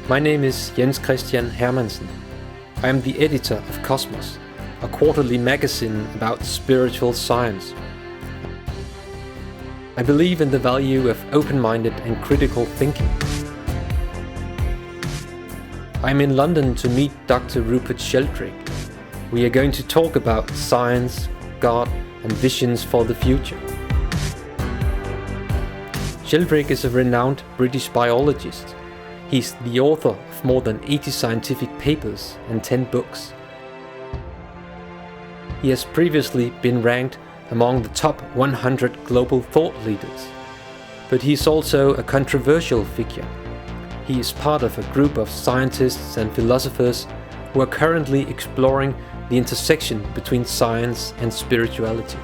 My name is Jens Christian Hermansen. I am the editor of Kosmos, a quarterly magazine about spiritual science. I believe in the value of open-minded and critical thinking. I'm in London to meet Dr. Rupert Sheldrake. We are going to talk about science, God, and visions for the future. Sheldrake is a renowned British biologist. He's the author of more than 80 scientific papers and 10 books. He has previously been ranked among the top 100 global thought leaders. But he's also a controversial figure. He is part of a group of scientists and philosophers who are currently exploring the intersection between science and spirituality.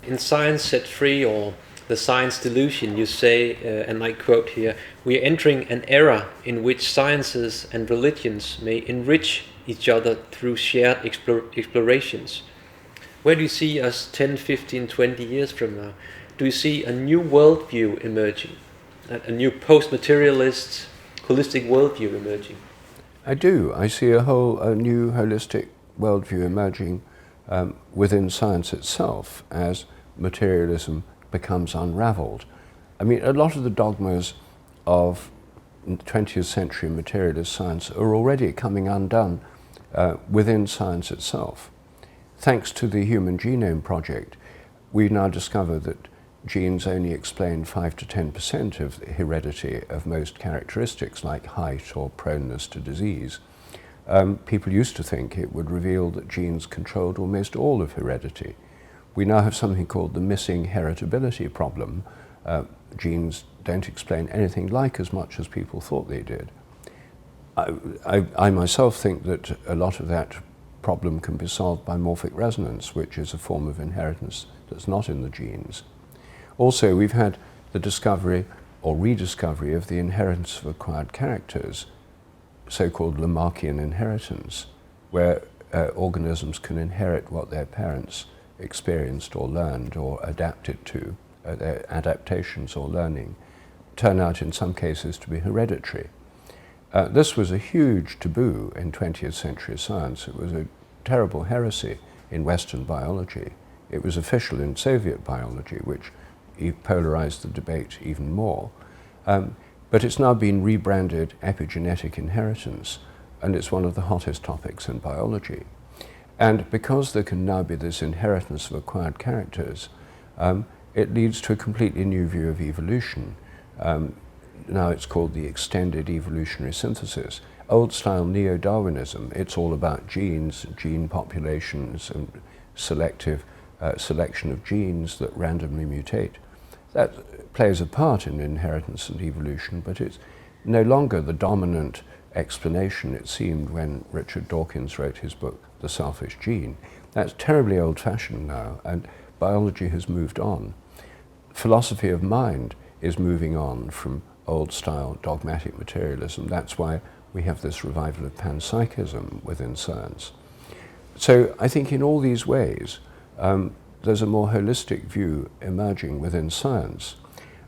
In Science Set Free, or The Science Delusion, you say, and I quote here, "We are entering an era in which sciences and religions may enrich each other through shared explorations." Where do you see us 10, 15, 20 years from now? Do you see a new worldview emerging? A new post-materialist, holistic worldview emerging? I do. I see a new holistic worldview emerging within science itself as materialism becomes unraveled. I mean, a lot of the dogmas of 20th century materialist science are already coming undone within science itself. Thanks to the Human Genome Project, we now discover that genes only explain 5 to 10% of the heredity of most characteristics like height or proneness to disease. People used to think it would reveal that genes controlled almost all of heredity. We now have something called the missing heritability problem. Genes don't explain anything like as much as people thought they did. I myself think that a lot of that problem can be solved by morphic resonance, which is a form of inheritance that's not in the genes. Also, we've had the discovery or rediscovery of the inheritance of acquired characters, so-called Lamarckian inheritance, where organisms can inherit what their parents experienced or learned or adapted to, their adaptations or learning, turn out in some cases to be hereditary. This was a huge taboo in 20th century science. It was a terrible heresy in Western biology. It was official in Soviet biology, which polarized the debate even more. But it's now been rebranded epigenetic inheritance, and it's one of the hottest topics in biology. And because there can now be this inheritance of acquired characters, it leads to a completely new view of evolution. Now it's called the extended evolutionary synthesis. Old-style neo-Darwinism, it's all about genes, gene populations, and selective selection of genes that randomly mutate. That plays a part in inheritance and evolution, but it's no longer the dominant explanation it seemed when Richard Dawkins wrote his book, The Selfish Gene. That's terribly old-fashioned now, and biology has moved on. Philosophy of mind is moving on from old-style dogmatic materialism. That's why we have this revival of panpsychism within science. So I think in all these ways, there's a more holistic view emerging within science.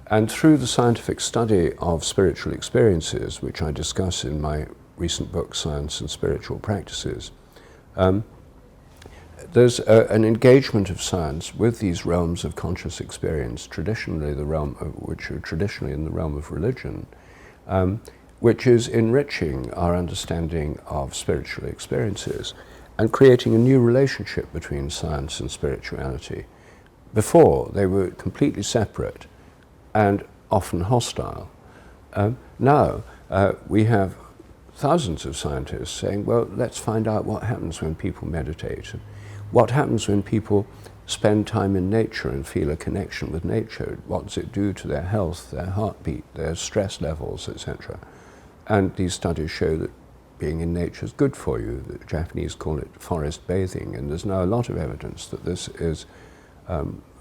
And through the scientific study of spiritual experiences, which I discuss in my recent book, Science and Spiritual Practices, there's an engagement of science with these realms of conscious experience, traditionally which are traditionally in the realm of religion, which is enriching our understanding of spiritual experiences and creating a new relationship between science and spirituality. Before, they were completely separate and often hostile. Now, we have thousands of scientists saying, well, let's find out what happens when people meditate. What happens when people spend time in nature and feel a connection with nature? What does it do to their health, their heartbeat, their stress levels, etc.? And these studies show that being in nature is good for you. The Japanese call it forest bathing, and there's now a lot of evidence that this is,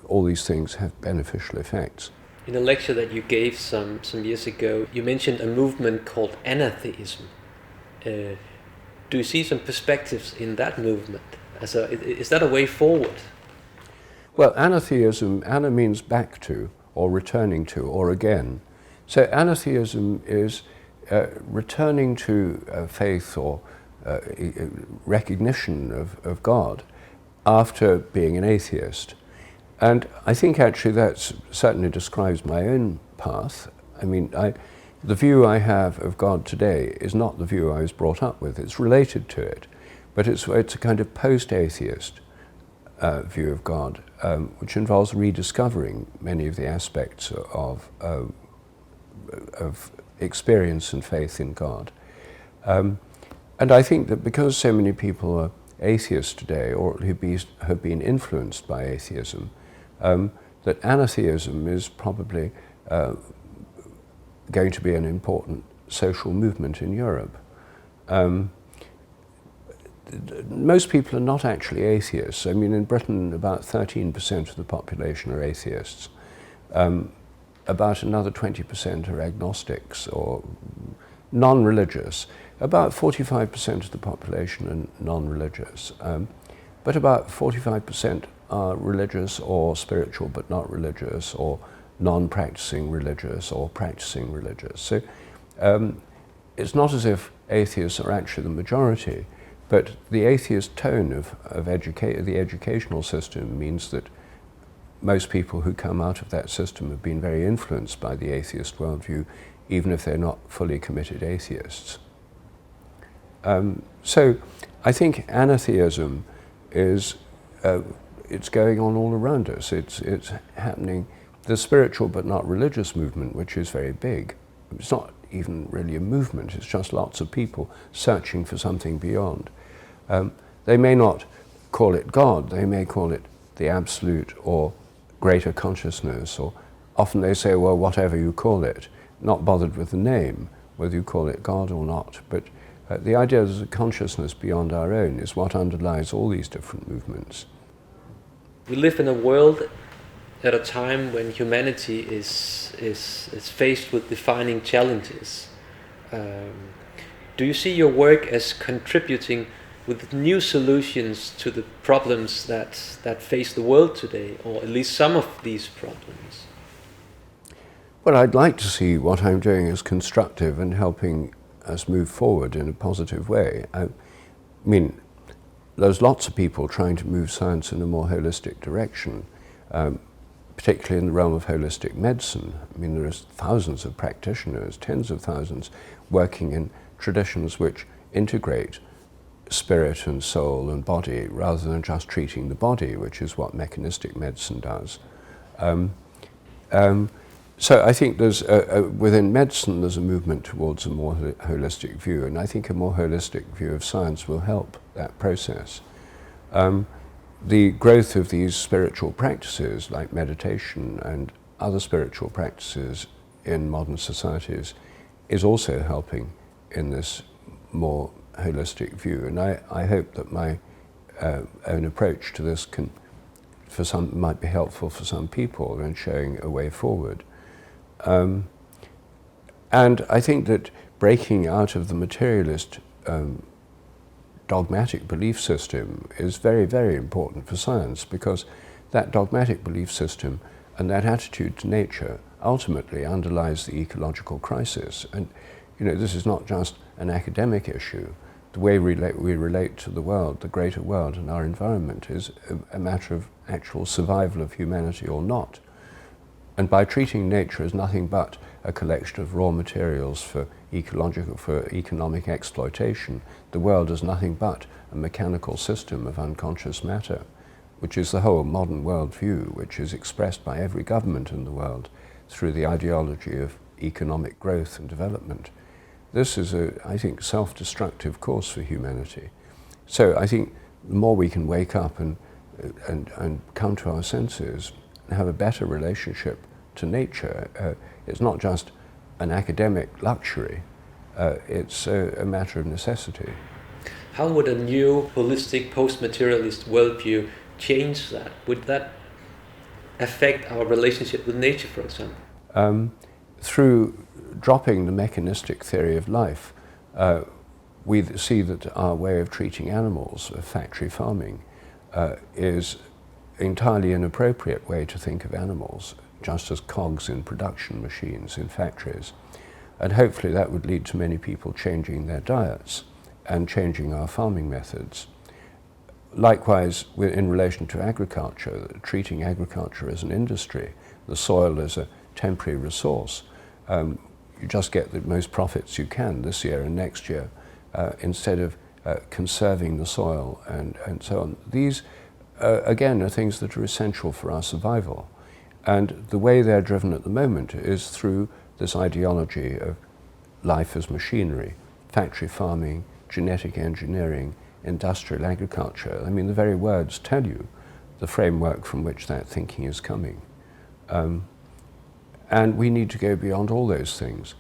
all these things have beneficial effects. In a lecture that you gave some years ago, you mentioned a movement called Anatheism. Do you see some perspectives in that movement? Is that a way forward? Well, Anatheism, ana means back to, or returning to, or again. So Anatheism is returning to faith or recognition of God after being an atheist. And I think actually that certainly describes my own path. I mean, the view I have of God today is not the view I was brought up with. It's related to it, but it's a kind of post-atheist view of God, which involves rediscovering many of the aspects of experience and faith in God. And I think that because so many people are atheists today, or have been influenced by atheism, that anatheism is probably going to be an important social movement in Europe. Most people are not actually atheists. I mean, in Britain, about 13% of the population are atheists. About another 20% are agnostics or non-religious. About 45% of the population are non-religious. But about 45% are religious or spiritual but not religious, or non-practicing religious or practicing religious. So it's not as if atheists are actually the majority, but the atheist tone of the educational system means that most people who come out of that system have been very influenced by the atheist worldview, even if they're not fully committed atheists. So I think anatheism is it's going on all around us. It's happening. The spiritual but not religious movement, which is very big, it's not even really a movement, it's just lots of people searching for something beyond. They may not call it God, they may call it the absolute or greater consciousness, or often they say, well, whatever you call it, not bothered with the name, whether you call it God or not. But the idea there's a consciousness beyond our own is what underlies all these different movements. We live in a world at a time when humanity is faced with defining challenges. Do you see your work as contributing with new solutions to the problems that face the world today, or at least some of these problems? Well, I'd like to see what I'm doing as constructive and helping us move forward in a positive way. I mean, there's lots of people trying to move science in a more holistic direction, particularly in the realm of holistic medicine. I mean, there are thousands of practitioners, tens of thousands, working in traditions which integrate spirit and soul and body rather than just treating the body, which is what mechanistic medicine does. So I think there's within medicine there's a movement towards a more holistic view, and I think a more holistic view of science will help that process. The growth of these spiritual practices like meditation and other spiritual practices in modern societies is also helping in this more holistic view, and I hope that my own approach to this might be helpful for some people in showing a way forward. And I think that breaking out of the materialist dogmatic belief system is very, very important for science, because that dogmatic belief system and that attitude to nature ultimately underlies the ecological crisis. And you know, this is not just an academic issue. The way we relate to the world, the greater world and our environment, is a matter of actual survival of humanity or not. And by treating nature as nothing but a collection of raw materials for economic exploitation, the world is nothing but a mechanical system of unconscious matter, which is the whole modern worldview, which is expressed by every government in the world through the ideology of economic growth and development. This is I think, self-destructive course for humanity. So I think the more we can wake up and come to our senses and have a better relationship to nature, it's not just an academic luxury, It's a matter of necessity. How would a new holistic post-materialist worldview change that? Would that affect our relationship with nature, for example? Through dropping the mechanistic theory of life, we see that our way of treating animals, factory farming, is entirely inappropriate way to think of animals, just as cogs in production machines in factories. And hopefully that would lead to many people changing their diets and changing our farming methods. Likewise, in relation to agriculture, treating agriculture as an industry, the soil as a temporary resource, you just get the most profits you can this year and next year, instead of conserving the soil and so on. These, again, are things that are essential for our survival. And the way they're driven at the moment is through this ideology of life as machinery, factory farming, genetic engineering, industrial agriculture. I mean, the very words tell you the framework from which that thinking is coming. And we need to go beyond all those things.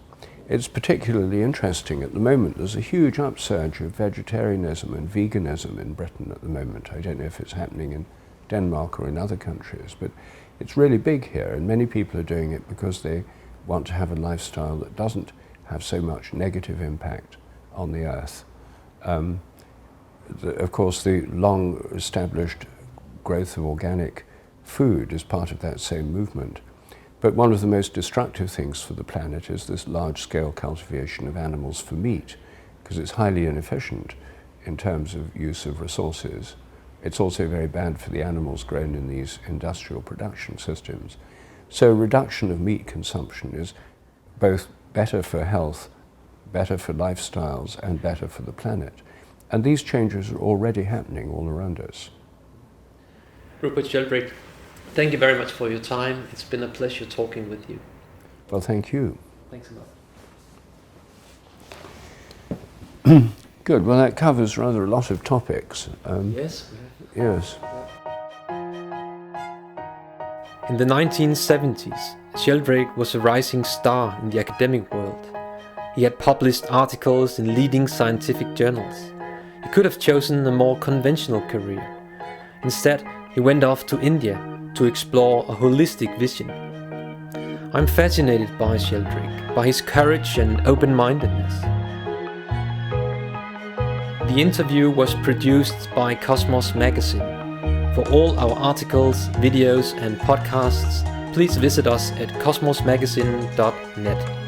It's particularly interesting at the moment. There's a huge upsurge of vegetarianism and veganism in Britain at the moment. I don't know if it's happening in Denmark or in other countries, but it's really big here, and many people are doing it because they want to have a lifestyle that doesn't have so much negative impact on the earth. Of course, the long-established growth of organic food is part of that same movement. But one of the most destructive things for the planet is this large-scale cultivation of animals for meat, because it's highly inefficient in terms of use of resources. It's also very bad for the animals grown in these industrial production systems. So reduction of meat consumption is both better for health, better for lifestyles, and better for the planet. And these changes are already happening all around us. Rupert Sheldrake, thank you very much for your time. It's been a pleasure talking with you. Well, thank you. Thanks a lot. Good. Well, that covers rather a lot of topics. Yes. Yes. In the 1970s, Sheldrake was a rising star in the academic world. He had published articles in leading scientific journals. He could have chosen a more conventional career. Instead, he went off to India to explore a holistic vision. I'm fascinated by Sheldrake, by his courage and open-mindedness. The interview was produced by Kosmos Magazine. For all our articles, videos and podcasts, please visit us at kosmosmagazine.net.